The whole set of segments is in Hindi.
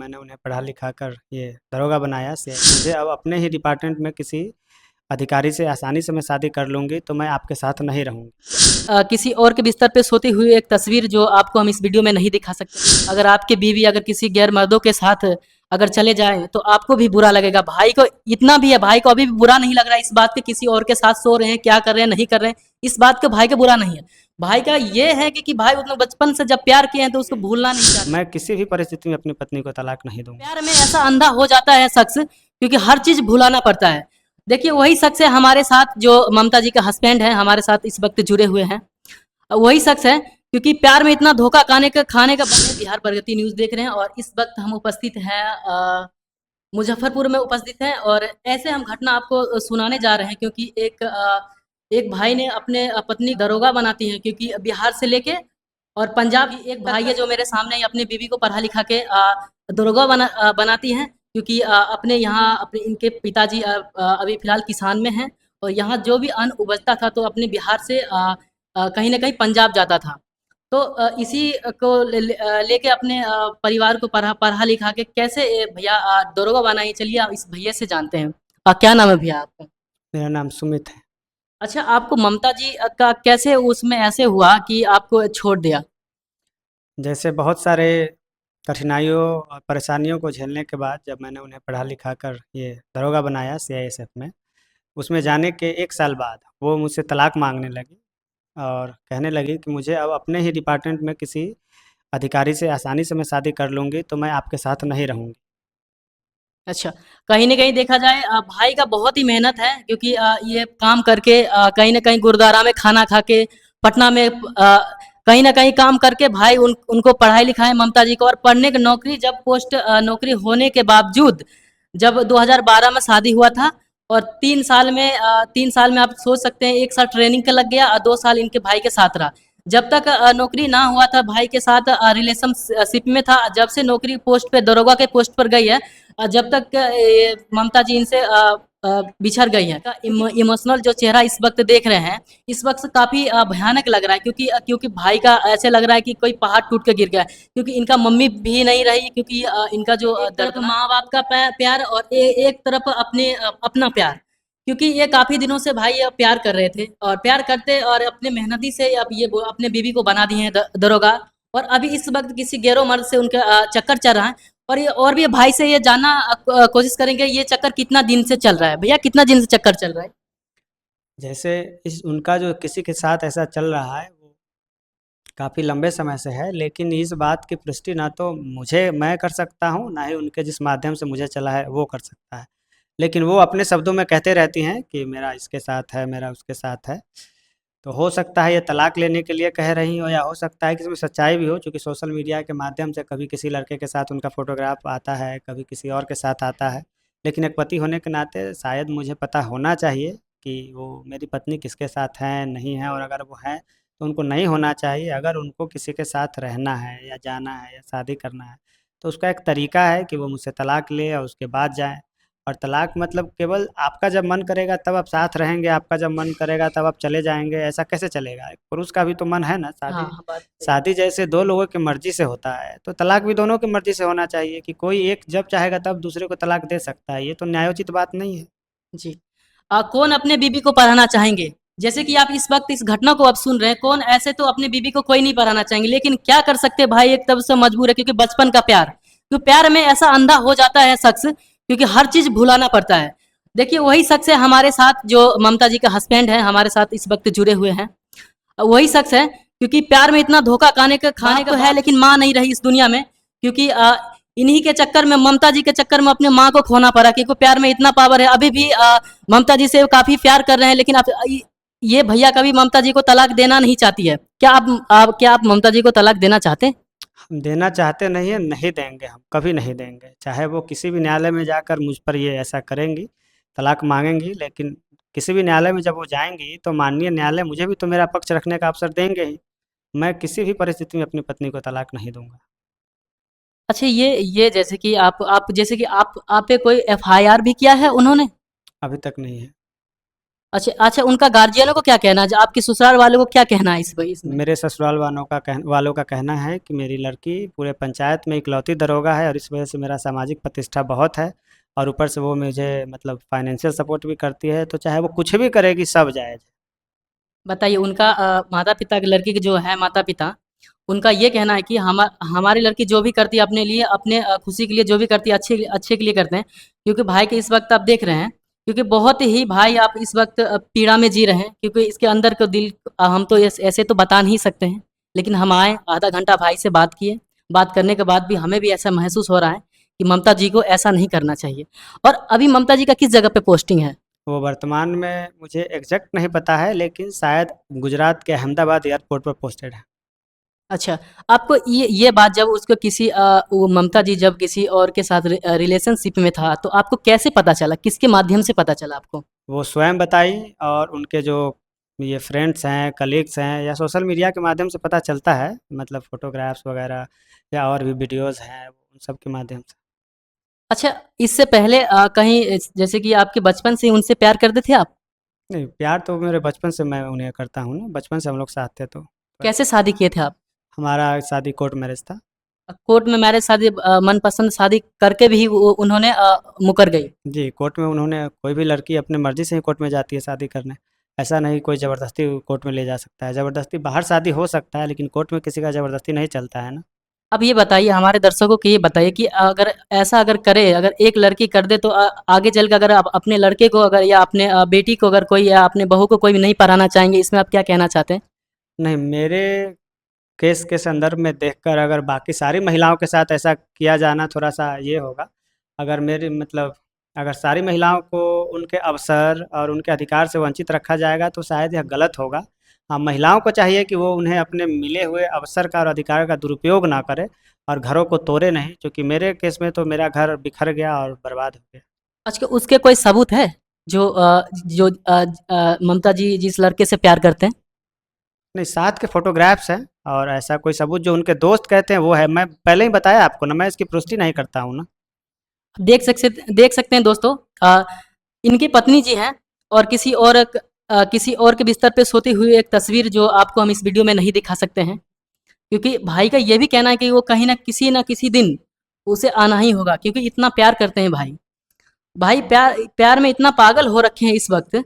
मैंने उन्हें पढ़ा लिखा कर ये दरोगा बनाया से मुझे अब अपने ही डिपार्टमेंट में किसी अधिकारी से आसानी से मैं शादी कर लूँगी, तो मैं आपके साथ नहीं रहूँगी। किसी और के बिस्तर पे सोती हुई एक तस्वीर जो आपको हम इस वीडियो में नहीं दिखा सकते। अगर आपकी बीवी अगर किसी गैर मर्दों के साथ अगर चले जाएँ तो आपको भी बुरा लगेगा। भाई को इतना भी है, भाई को अभी भी बुरा नहीं लग रहा है इस बात पे किसी और के साथ सो रहे हैं, क्या कर रहे हैं, नहीं कर रहे हैं, इस बात का भाई को बुरा नहीं है। भाई का ये है कि भाई उतना बचपन से जब प्यार किए हैं तो उसको भूलना नहीं चाहते। मैं किसी भी परिस्थिति में अपनी पत्नी को तलाक नहीं दूँगा। प्यार में ऐसा अंधा हो जाता है शख्स क्योंकि हर चीज़ भुलाना पड़ता है। देखिए वही शख्स है हमारे साथ जो ममता जी का हस्बैंड है, हमारे साथ इस वक़्त जुड़े हुए हैं। वही शख्स है क्योंकि प्यार में इतना धोखा खाने का बिहार प्रगति न्यूज़ देख रहे हैं और इस वक़्त हम उपस्थित हैं मुज़फ्फरपुर में उपस्थित हैं और ऐसे हम घटना आपको सुनाने जा रहे हैं क्योंकि एक भाई ने अपने पत्नी दरोगा बनाती हैं क्योंकि बिहार से लेके और पंजाब की एक भाई है जो मेरे सामने ही अपनी बीवी को पढ़ा लिखा के दरोगा बनाती हैं क्योंकि अपने यहाँ अपने इनके पिताजी अभी फ़िलहाल किसान में हैं और यहाँ जो भी अन्न उपजता था तो अपने बिहार से कहीं न कहीं पंजाब जाता था। तो इसी को लेके अपने परिवार को पढ़ा लिखा के कैसे भैया दरोगा बनाई चलिए आप इस भैया से जानते हैं। क्या नाम है भैया आपका? मेरा नाम सुमित है। अच्छा आपको ममता जी का कैसे उसमें ऐसे हुआ कि आपको छोड़ दिया? जैसे बहुत सारे कठिनाइयों और परेशानियों को झेलने के बाद जब मैंने उन्हें पढ़ा लिखा कर ये दरोगा बनाया सीआईएसएफ में, उसमें जाने के 1 साल बाद वो मुझसे तलाक माँगने लगी और कहने लगी कि मुझे अब अपने ही डिपार्टमेंट में किसी अधिकारी से आसानी से मैं शादी कर लूँगी, तो मैं आपके साथ नहीं रहूँगी। अच्छा, कहीं न कहीं देखा जाए भाई का बहुत ही मेहनत है क्योंकि ये काम करके कहीं न कहीं गुरुद्वारा में खाना खा के पटना में कहीं न कहीं काम करके भाई उनको पढ़ाई-लिखाई ममता जी को और पढ़ने की नौकरी जब नौकरी होने के बावजूद जब 2012 में शादी हुआ था और 3 साल में आप सोच सकते हैं 1 साल ट्रेनिंग का लग गया और 2 साल इनके भाई के साथ रहा। जब तक नौकरी ना हुआ था भाई के साथ रिलेशनशिप में था, जब से नौकरी पोस्ट पे दरोगा के पोस्ट पर गई है जब तक ये ममता जी इनसे बिछड़ गई हैं का इमोशनल जो चेहरा इस वक्त देख रहे हैं इस वक्त काफ़ी भयानक लग रहा है क्योंकि भाई का ऐसे लग रहा है कि कोई पहाड़ टूट के गिर गया है क्योंकि इनका मम्मी भी नहीं रही क्योंकि इनका जो दर्द माँ बाप का प्यार और एक तरफ अपना प्यार क्योंकि ये काफ़ी दिनों से भाई प्यार कर रहे थे और प्यार करते और अपने मेहनती से अब ये अपने बीवी को बना दिए हैं दरोगा और अभी इस वक्त किसी गैरों मर्द से उनका चक्कर चल रहा है और भी भाई से ये जानना कोशिश करेंगे ये चक्कर कितना दिन से चल रहा है भैया कितना दिन से चक्कर चल रहा है? जैसे इस उनका जो किसी के साथ ऐसा चल रहा है, वो काफ़ी लंबे समय से है, लेकिन इस बात की पुष्टि ना तो मैं कर सकता हूँ, ना ही उनके जिस माध्यम से मुझे चला है, वो कर सकता है। लेकिन वो अपने शब्दों में कहते रहती हैं कि मेरा इसके साथ है, मेरा उसके साथ है। तो हो सकता है ये तलाक लेने के लिए कह रही हो या हो सकता है कि इसमें सच्चाई भी हो, चूँकि सोशल मीडिया के माध्यम से कभी किसी लड़के के साथ उनका फ़ोटोग्राफ आता है, कभी किसी और के साथ आता है। लेकिन एक पति होने के नाते शायद मुझे पता होना चाहिए कि वो मेरी पत्नी किसके साथ हैं, नहीं हैं, और अगर वो हैं, तो उनको नहीं होना चाहिए। अगर उनको किसी के साथ रहना है या जाना है या शादी करना है, तो उसका एक तरीका है कि वो मुझसे तलाक ले और उसके बाद जाएँ। और तलाक मतलब केवल आपका जब मन करेगा तब आप साथ रहेंगे, आपका जब मन करेगा तब आप चले जाएँगे, ऐसा कैसे चलेगा? एक पुरुष का भी तो मन है ना, हाँ, शादी हाँ, बात सही है। शादी जैसे 2 लोगों की मर्ज़ी से होता है, तो तलाक भी दोनों की मर्ज़ी से होना चाहिए कि कोई एक जब चाहेगा तब दूसरे को तलाक दे सकता है, ये तो न्यायोचित बात नहीं है। जी। कौन अपने बीबी को पढ़ाना चाहेंगे? जैसे कि आप इस वक़्त इस घटना को अब सुन रहे हैं, कौन ऐसे तो अपनी बीबी को कोई नहीं पढ़ाना चाहेंगे, लेकिन क्या कर सकते हैं भाई एक तरफ से मजबूर है क्योंकि बचपन का प्यार। तो प्यार में ऐसा अंधा हो जाता है शख्स क्योंकि हर चीज़ भुलाना पड़ता है। देखिए वही शख्स है हमारे साथ जो ममता जी का हस्बैंड है, हमारे साथ इस वक़्त जुड़े हुए हैं। वही शख्स है क्योंकि प्यार में इतना धोखा खाने का तो है लेकिन माँ नहीं रही इस दुनिया में क्योंकि इन्हीं के चक्कर में ममता जी के चक्कर में अपने माँ को खोना पड़ा क्योंकि प्यार में इतना पावर है अभी भी ममता जी से काफ़ी प्यार कर रहे हैं लेकिन ये भैया कभी ममता जी को तलाक देना नहीं चाहती है क्या आप ममता जी को तलाक देना चाहते हैं? हम देना चाहते नहीं हैं, नहीं देंगे हम, कभी नहीं देंगे। चाहे वो किसी भी न्यायालय में जाकर मुझ पर ये ऐसा करेंगी, तलाक माँगेंगी, लेकिन किसी भी न्यायालय में जब वो जाएँगी, तो माननीय न्यायालय मुझे भी तो मेरा पक्ष रखने का अवसर देंगे ही। मैं किसी भी परिस्थिति में अपनी पत्नी को तलाक नहीं दूँगा। अच्छा ये जैसे कि आप जैसे कि आप पे कोई एफआईआर भी किया है उन्होंने? अभी तक नहीं है। अच्छा अच्छा, उनका गार्जियनों को क्या कहना है, जो आपके ससुराल वालों को क्या कहना है इसमें? मेरे ससुराल वालों का कहना है कि मेरी लड़की पूरे पंचायत में इकलौती दरोगा है और इस वजह से मेरा सामाजिक प्रतिष्ठा बहुत है, और ऊपर से वो मुझे मतलब फाइनेंशियल सपोर्ट भी करती है, तो चाहे वो कुछ भी करेगी सब जायज़ है। बताइए, उनका माता पिता की, लड़की के जो है माता पिता, उनका ये कहना है कि हमारी लड़की जो भी करती है अपने लिए, अपने खुशी के लिए जो भी करती है, अच्छे अच्छे के लिए करते हैं। क्योंकि भाई के इस वक्त आप देख रहे हैं, क्योंकि बहुत ही भाई आप इस वक्त पीड़ा में जी रहे हैं, क्योंकि इसके अंदर का दिल हम तो ऐसे तो बता नहीं सकते हैं। लेकिन हम आए, आधा घंटा भाई से बात किए, बात करने के बाद भी हमें भी ऐसा महसूस हो रहा है कि ममता जी को ऐसा नहीं करना चाहिए। और अभी ममता जी का किस जगह पे पोस्टिंग है? वो वर्तमान में मुझे एग्जैक्ट नहीं पता है, लेकिन शायद गुजरात के अहमदाबाद एयरपोर्ट पर पोस्टेड है। अच्छा, आपको ये बात जब उसको किसी वो ममता जी जब किसी और के साथ रिलेशनशिप में था, तो आपको कैसे पता चला? किसके माध्यम से पता चला आपको? वो स्वयं बताई, और उनके जो ये फ्रेंड्स हैं, कलीग्स हैं, या सोशल मीडिया के माध्यम से पता चलता है, मतलब फ़ोटोग्राफ्स वगैरह या और भी वीडियोज़ हैं, उन सब के माध्यम से। अच्छा, इससे पहले कहीं जैसे कि आपके बचपन से ही उनसे प्यार करते थे आप? नहीं, प्यार तो मेरे बचपन से मैं उन्हें करता हूँ ना, बचपन से हम लोग साथ थे, तो कैसे शादी किए थे आप? हमारा शादी कोर्ट मैरिज था। कोर्ट में मैरिज शादी, मनपसंद शादी करके भी वो उन्होंने मुकर गई। जी, कोर्ट में उन्होंने, कोई भी लड़की अपनी मर्ज़ी से ही कोर्ट में जाती है शादी करने। ऐसा नहीं कोई ज़बरदस्ती कोर्ट में ले जा सकता है। ज़बरदस्ती बाहर शादी हो सकता है, लेकिन कोर्ट में किसी का ज़बरदस्ती नहीं चलता है ना। अब ये बताइए, हमारे दर्शकों को ये बताइए कि अगर ऐसा अगर करे, अगर एक लड़की कर दे, तो आगे चल के अगर आप अपने लड़के को अगर या अपने बेटी को अगर कोई या अपने बहू को कोई नहीं पढ़ाना चाहेंगे, इसमें आप क्या कहना चाहते हैं? नहीं, मेरे केस के संदर्भ में देखकर अगर बाकी सारी महिलाओं के साथ ऐसा किया जाना थोड़ा-सा ये होगा। अगर मेरी मतलब अगर सारी महिलाओं को उनके अवसर और उनके अधिकार से वंचित रखा जाएगा तो शायद यह गलत होगा। हाँ, महिलाओं को चाहिए कि वो उन्हें अपने मिले हुए अवसर का और अधिकार का दुरुपयोग ना करें और घरों को तोड़े नहीं, क्योंकि मेरे केस में तो मेरा घर बिखर गया और बर्बाद हो गया। अच्छा, उसके कोई सबूत है जो ममता जी जिस लड़के से प्यार करते हैं? नहीं, साथ के फ़ोटोग्राफ्स हैं, और ऐसा कोई सबूत जो उनके दोस्त कहते हैं वो है। मैं पहले ही बताया आपको ना, मैं इसकी पुष्टि नहीं करता हूँ ना। देख सकते हैं दोस्तों, इनकी पत्नी जी हैं, और किसी और के बिस्तर पे सोती हुई एक तस्वीर जो आपको हम इस वीडियो में नहीं दिखा सकते हैं, क्योंकि भाई का ये भी कहना है कि वो कहीं न किसी दिन उसे आना ही होगा, क्योंकि इतना प्यार करते हैं भाई। भाई प्यार प्यार में इतना पागल हो रखे हैं इस वक्त।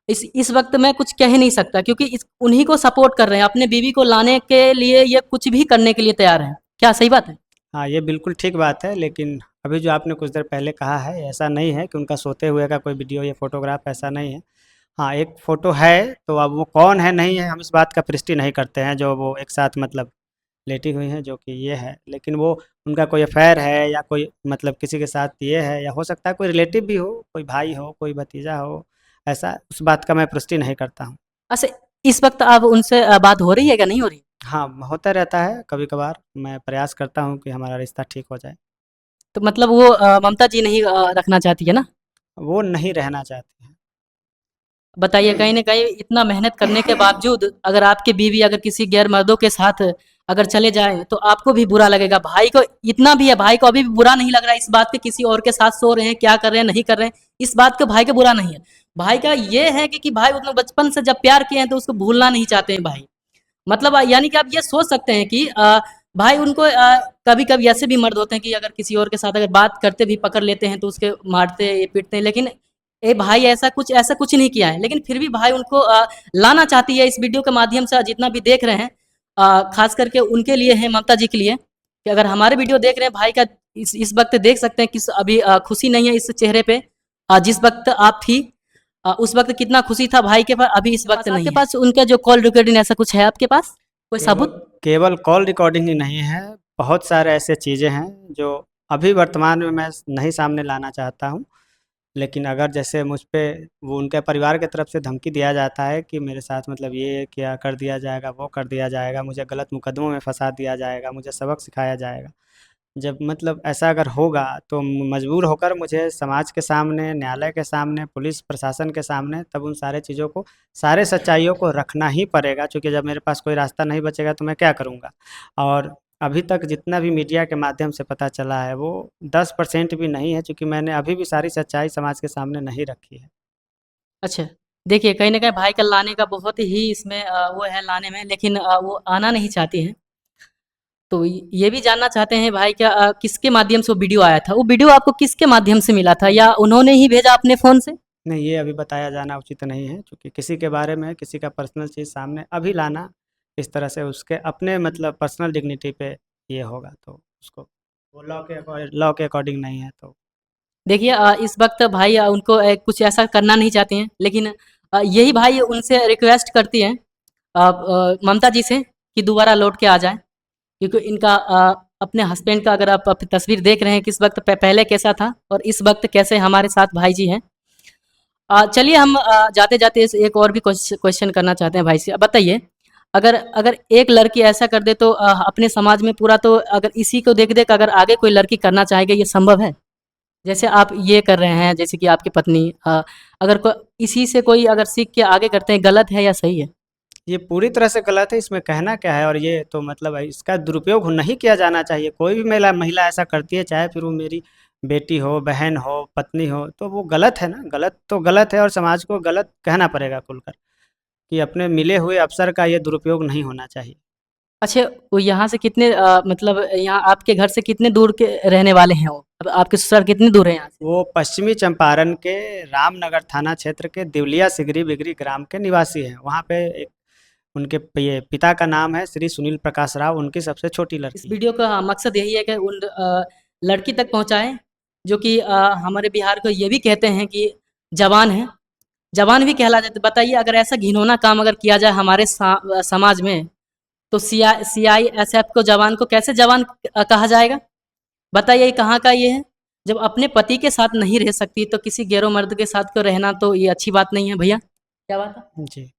इस वक्त मैं कुछ कह ही नहीं सकता, क्योंकि उन्हीं को सपोर्ट कर रहे हैं, अपने बीवी को लाने के लिए ये कुछ भी करने के लिए तैयार हैं। क्या सही बात है? हाँ, ये बिल्कुल ठीक बात है, लेकिन अभी जो आपने कुछ देर पहले कहा है, ऐसा नहीं है कि उनका सोते हुए का कोई वीडियो या फ़ोटोग्राफ, ऐसा नहीं है। हाँ, एक फ़ोटो है, तो अब वो कौन है, नहीं है, हम इस बात का पुष्टि नहीं करते हैं, जो वो एक साथ मतलब लेटी हुई हैं, जो कि ये है। लेकिन वो उनका कोई अफ़ेयर है या कोई मतलब किसी के साथ ये है, या हो सकता है कोई रिलेटिव भी हो, कोई भाई हो, कोई भतीजा हो, ऐसा उस बात का मैं पुष्टि नहीं करता हूँ। अच्छा, इस वक्त अब उनसे बात हो रही है क्या, नहीं हो रही? हाँ, होता रहता है कभी-कभार, मैं प्रयास करता हूँ कि हमारा रिश्ता ठीक हो जाए। तो मतलब वो ममता जी नहीं रखना चाहती है ना? वो नहीं रहना चाहती हैं। बताइए, कहीं न कहीं इतना मेहनत करने के बावजूद अगर आपकी बीवी अगर किसी गैर मर्दों के साथ अगर चले जाएँ, तो आपको भी बुरा लगेगा। भाई को इतना भी है, भाई को अभी भी बुरा नहीं लग रहा है इस बात पे, किसी और के साथ सो रहे हैं, क्या कर रहे हैं, नहीं कर रहे हैं, इस बात का भाई को बुरा नहीं है। भाई का ये है कि भाई उतना बचपन से जब प्यार किए हैं, तो उसको भूलना नहीं चाहते हैं भाई। मतलब यानी कि आप ये सोच सकते हैं कि भाई उनको कभी-कभी ऐसे भी मर्द होते हैं कि अगर किसी और के साथ अगर बात करते भी पकड़ लेते हैं, तो उसके मारते, ये पीटते हैं, लेकिन ए भाई ऐसा कुछ नहीं किया है। लेकिन फिर भी भाई उनको लाना चाहती है इस वीडियो के माध्यम से, जितना भी देख रहे हैं, ख़ास करके उनके लिए है, ममता जी के लिए, कि अगर हमारे वीडियो देख रहे हैं भाई का, इस वक़्त देख सकते हैं किस अभी खुशी नहीं है इस चेहरे पे। जिस वक़्त आप थी, उस वक़्त कितना खुशी था भाई के पास, अभी इस वक़्त नहीं है। आपके पास उनका जो कॉल रिकॉर्डिंग ऐसा कुछ है आपके पास? कोई केवल सबूत? केवल कॉल रिकॉर्डिंग ही नहीं है, बहुत सारे ऐसे चीज़ें हैं जो अभी वर्तमान में मैं नहीं सामने लाना चाहता हूँ। लेकिन अगर जैसे मुझ पे वो उनके परिवार की तरफ से धमकी दिया जाता है कि मेरे साथ मतलब ये क्या कर दिया जाएगा, वो कर दिया जाएगा, मुझे गलत मुकदमों में फँसा दिया जाएगा, मुझे सबक सिखाया जाएगा। जब मतलब ऐसा अगर होगा तो मजबूर होकर मुझे समाज के सामने, न्यायालय के सामने, पुलिस प्रशासन के सामने तब उन सारे चीज़ों को, सारे सच्चाइयों को रखना ही पड़ेगा, क्योंकि जब मेरे पास कोई रास्ता नहीं बचेगा तो मैं क्या करूँगा? और अभी तक जितना भी मीडिया के माध्यम से पता चला है वो 10% भी नहीं है, क्योंकि मैंने अभी भी सारी सच्चाई समाज के सामने नहीं रखी है। अच्छा। देखिए, कहीं न कहीं भाई का लाने का बहुत ही इसमें वो है लाने में, लेकिन वो आना नहीं चाहती हैं। तो ये भी जानना चाहते हैं भाई क्या किसके माध्यम से वो वीडियो आया था? वो वीडियो आपको किसके माध्यम से मिला था या उन्होंने ही भेजा अपने फ़ोन से? नहीं, ये अभी बताया जाना उचित नहीं है, क्योंकि किसी के बारे में किसी का पर्सनल चीज़ सामने अभी लाना इस तरह से उसके अपने मतलब पर्सनल डिग्निटी पे ये होगा, तो उसको वो लॉ के अकॉर्डिंग नहीं है तो। देखिए इस वक़्त भाई उनको कुछ ऐसा करना नहीं चाहती हैं, लेकिन यही भाई उनसे रिक्वेस्ट करती हैं ममता जी से कि दोबारा लौट के आ जाएँ। क्योंकि इनका अपने हस्बैंड का अगर आप तस्वीर देख रहे हैं कि इस वक़्त पहले कैसा था और इस वक़्त कैसे हमारे साथ भाई जी हैं। चलिए हम जाते-जाते इस एक और भी क्वेश्चन करना चाहते हैं भाई से। अब बताइए, अगर अगर एक लड़की ऐसा कर दे तो अपने समाज में पूरा तो अगर इसी को देख-देख अगर आगे कोई लड़की करना चाहेगी, ये संभव है? जैसे आप ये कर रहे हैं, जैसे कि आपकी पत्नी अगर इसी से कोई अगर सीख के आगे करते हैं, गलत है या सही है? ये पूरी तरह से गलत है, इसमें कहना क्या है? और ये तो मतलब है, इसका दुरुपयोग नहीं किया जाना चाहिए। कोई भी महिला महिला ऐसा करती है, चाहे फिर वो मेरी बेटी हो, बहन हो, पत्नी हो, तो वो गलत है ना। गलत तो गलत है और समाज को गलत कहना पड़ेगा खुलकर कि अपने मिले हुए अवसर का ये दुरुपयोग नहीं होना चाहिए। अच्छा, वो यहाँ से कितने मतलब यहाँ आपके घर से कितने दूर के रहने वाले हैं वो? अब आपके ससुराल कितनी दूर है यहाँ से? वो पश्चिमी चंपारण के रामनगर थाना क्षेत्र के देवलिया सिगरी बिगरी ग्राम के निवासी हैं। वहाँ पे एक उनके ये पिता का नाम है श्री सुनील प्रकाश राव, उनकी सबसे छोटी इस लड़की है। वीडियो का मकसद यही है कि उन लड़की तक पहुँचाएँ, जो कि हमारे बिहार को ये भी कहते हैं कि जवान है, जवान भी कहला जाते। बताइए अगर ऐसा घिनौना काम अगर किया जाए हमारे समाज में, तो सीआईएसएफ को जवान को कैसे जवान कहा जाएगा? बताइए ये कहाँ का ये है? जब अपने पति के साथ नहीं रह सकती, तो किसी गैरो मर्द के साथ तो रहना तो ये अच्छी बात नहीं है भैया, क्या बात है? जी।